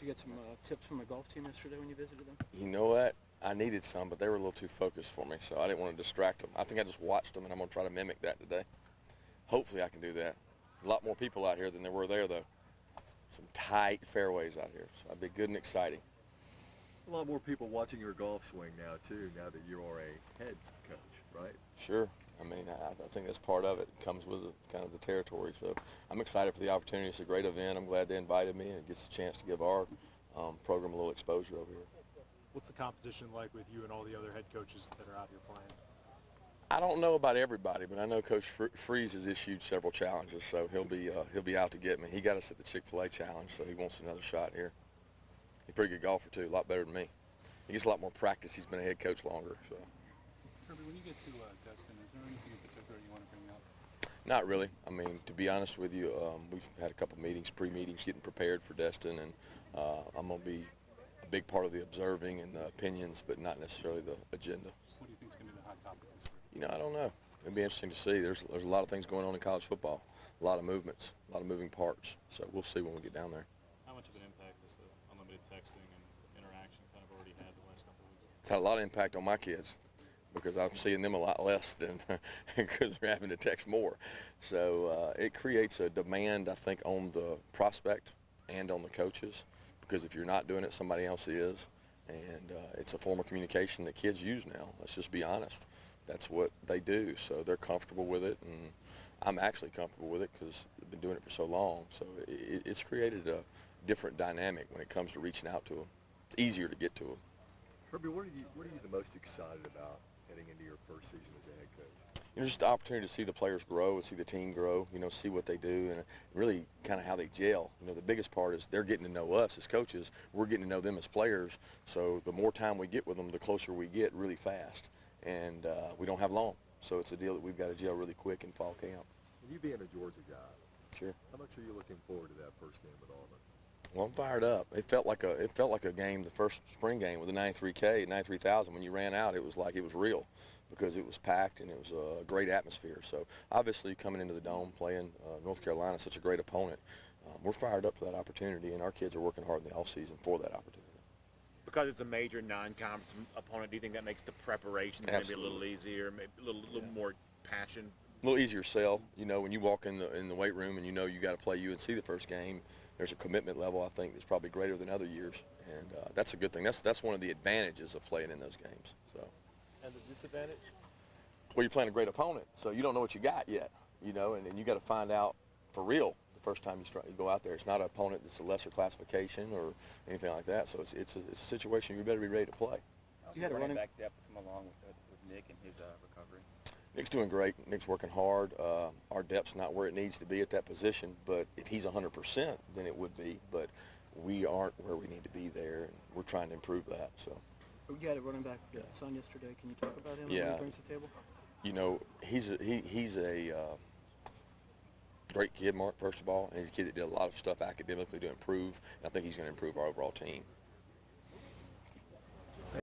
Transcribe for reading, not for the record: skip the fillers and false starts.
you get some tips from the golf team yesterday when you visited them? You know what? I needed some, but they were a little too focused for me, so I didn't want to distract them. I think I just watched them, and I'm going to try to mimic that today. Hopefully I can do that. A lot more people out here than there were there, though. Some tight fairways out here, so that'd be good and exciting. A lot more people watching your golf swing now, too, now that you are a head coach, right? Sure. I mean, I think that's part of it. It comes with kind of the territory. So I'm excited for the opportunity. It's a great event. I'm glad they invited me, and it gets a chance to give our program a little exposure over here. What's the competition like with you and all the other head coaches that are out here playing? I don't know about everybody, but I know Coach Freeze has issued several challenges, so he'll be out to get me. He got us at the Chick-fil-A challenge, so he wants another shot here. He's a pretty good golfer too, a lot better than me. He gets a lot more practice. He's been a head coach longer. So. Kirby, when you get to Destin, is there anything in particular you want to bring up? Not really. I mean, to be honest with you, we've had a couple meetings, pre-meetings, getting prepared for Destin, and I'm going to be a big part of the observing and the opinions, but not necessarily the agenda. What do you think is going to be the hot topic this year? You know, I don't know. It'll be interesting to see. There's a lot of things going on in college football, a lot of movements, a lot of moving parts. So we'll see when we get down there. How much of an impact has the unlimited texting and interaction kind of already had the last couple of weeks? It's had a lot of impact on my kids because I'm seeing them a lot less than because they're having to text more. So it creates a demand, I think, on the prospect and on the coaches, because if you're not doing it, somebody else is. And it's a form of communication that kids use now. Let's just be honest. That's what they do. So they're comfortable with it, and I'm actually comfortable with it because I've been doing it for so long. So it's created a different dynamic when it comes to reaching out to them. It's easier to get to them. Kirby, what are you the most excited about heading into your first season as a head coach? You know, just the opportunity to see the players grow and see the team grow, you know, see what they do and really kind of how they gel. You know, the biggest part is they're getting to know us as coaches. We're getting to know them as players. So the more time we get with them, the closer we get really fast. And we don't have long. So it's a deal that we've got to gel really quick in fall camp. And you being a Georgia guy, sure. How much are you looking forward to that first game at Auburn? Well, I'm fired up. It felt like a game, the first spring game with the 93K, 93,000. When you ran out, it was like it was real because it was packed and it was a great atmosphere. So obviously coming into the Dome, playing North Carolina, such a great opponent, we're fired up for that opportunity, and our kids are working hard in the offseason for that opportunity. Because it's a major non-conference opponent, do you think that makes the preparation maybe a little easier, maybe a little more passion? A little easier sell. You know, when you walk in the weight room and you know you got to play UNC the first game, there's a commitment level I think that's probably greater than other years, and that's a good thing. That's one of the advantages of playing in those games. So. And the disadvantage? Well, you're playing a great opponent, so you don't know what you got yet. You know, and you got to find out for real the first time you go out there. It's not an opponent that's a lesser classification or anything like that. So it's a situation you better be ready to play. You had a running back depth come along with Nick and his recovery. Nick's doing great. Nick's working hard. Our depth's not where it needs to be at that position, but if he's 100%, then it would be. But we aren't where we need to be there, and we're trying to improve that. So. You had a running back son yesterday. Can you talk about him? Yeah. What he brings to the table? You know, he's a great kid, Mark, first of all, and he's a kid that did a lot of stuff academically to improve, and I think he's going to improve our overall team.